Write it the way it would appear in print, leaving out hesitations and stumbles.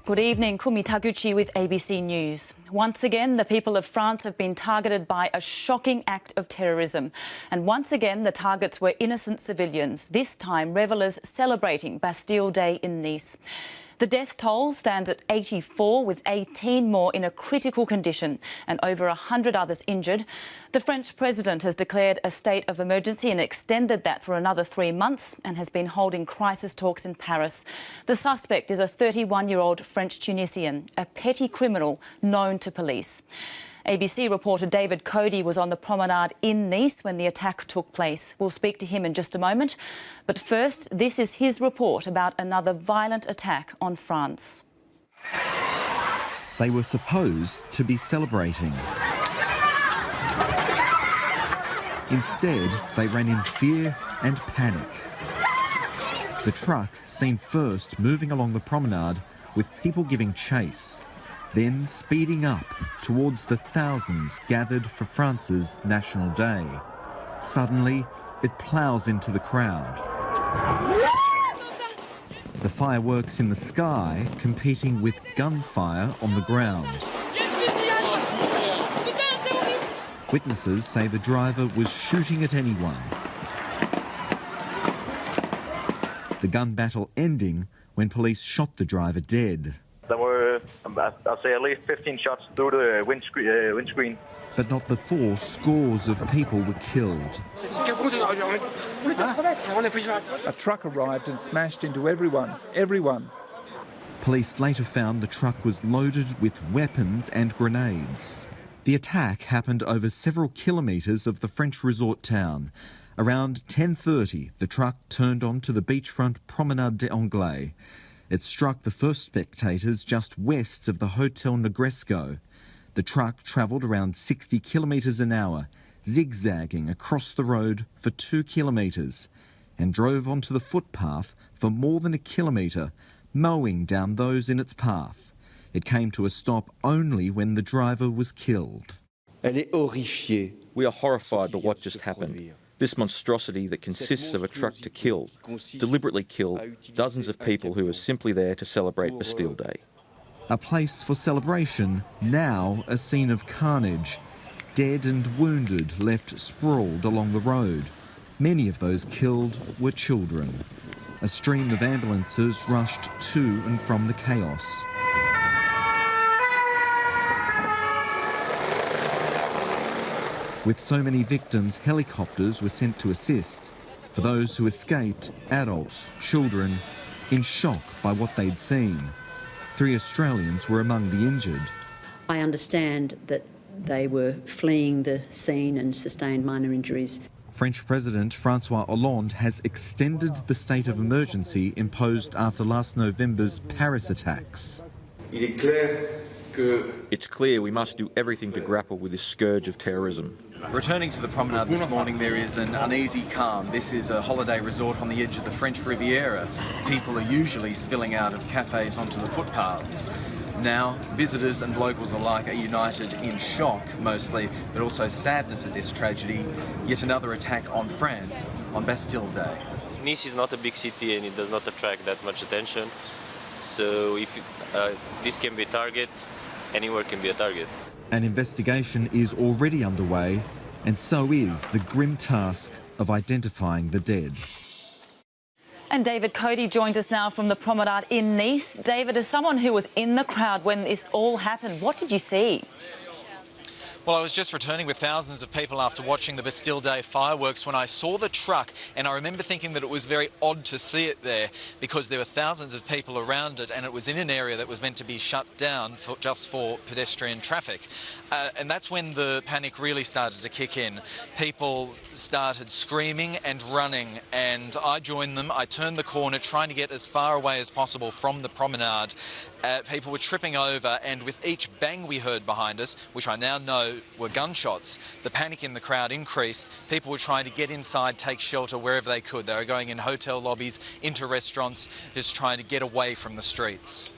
Good evening, Kumi Taguchi with ABC News. Once again, the people of France have been targeted by a shocking act of terrorism. And once again, the targets were innocent civilians, this time revellers celebrating Bastille Day in Nice. The death toll stands at 84, with 18 more in a critical condition and over 100 others injured. The French president has declared a state of emergency and extended that for another 3 months and has been holding crisis talks in Paris. The suspect is a 31-year-old French Tunisian, a petty criminal known to police. ABC reporter David Coady was on the promenade in Nice when the attack took place. We'll speak to him in just a moment. But first, this is his report about another violent attack on France. They were supposed to be celebrating. Instead, they ran in fear and panic. The truck seen first moving along the promenade with people giving chase, then speeding up towards the thousands gathered for France's National Day. Suddenly, it ploughs into the crowd. The fireworks in the sky competing with gunfire on the ground. Witnesses say the driver was shooting at anyone. The gun battle ending when police shot the driver dead. There were, I'll say, at least 15 shots through the windscreen. But not before scores of people were killed. A truck arrived and smashed into everyone. Police later found the truck was loaded with weapons and grenades. The attack happened over several kilometres of the French resort town. Around 10:30, the truck turned onto the beachfront Promenade des Anglais. It struck the first spectators just west of the Hotel Negresco. The truck travelled around 60 kilometres an hour, zigzagging across the road for 2 kilometres, and drove onto the footpath for more than a kilometre, mowing down those in its path. It came to a stop only when the driver was killed. We are horrified by what just happened. This monstrosity that consists of a truck to kill, deliberately kill dozens of people who are simply there to celebrate Bastille Day. A place for celebration, now a scene of carnage. Dead and wounded left sprawled along the road. Many of those killed were children. A stream of ambulances rushed to and from the chaos. With so many victims, helicopters were sent to assist. For those who escaped, adults, children, in shock by what they'd seen. 3 Australians were among the injured. I understand that they were fleeing the scene and sustained minor injuries. French President François Hollande has extended the state of emergency imposed after last November's Paris attacks. It's clear we must do everything to grapple with this scourge of terrorism. Returning to the promenade this morning, there is an uneasy calm. This is a holiday resort on the edge of the French Riviera. People are usually spilling out of cafes onto the footpaths. Now, visitors and locals alike are united in shock, mostly, but also sadness at this tragedy. Yet another attack on France on Bastille Day. Nice is not a big city and it does not attract that much attention. So if this can be a target, anywhere can be a target. An investigation is already underway, and so is the grim task of identifying the dead. And David Coady joins us now from the promenade in Nice. David, as someone who was in the crowd when this all happened, what did you see? Well, I was just returning with thousands of people after watching the Bastille Day fireworks when I saw the truck, and I remember thinking that it was very odd to see it there because there were thousands of people around it and it was in an area that was meant to be shut down just for pedestrian traffic. And that's when the panic really started to kick in. People started screaming and running, and I joined them. I turned the corner trying to get as far away as possible from the promenade. People were tripping over, and with each bang we heard behind us, which I now know were gunshots, the panic in the crowd increased. People were trying to get inside, take shelter wherever they could. They were going in hotel lobbies, into restaurants, just trying to get away from the streets.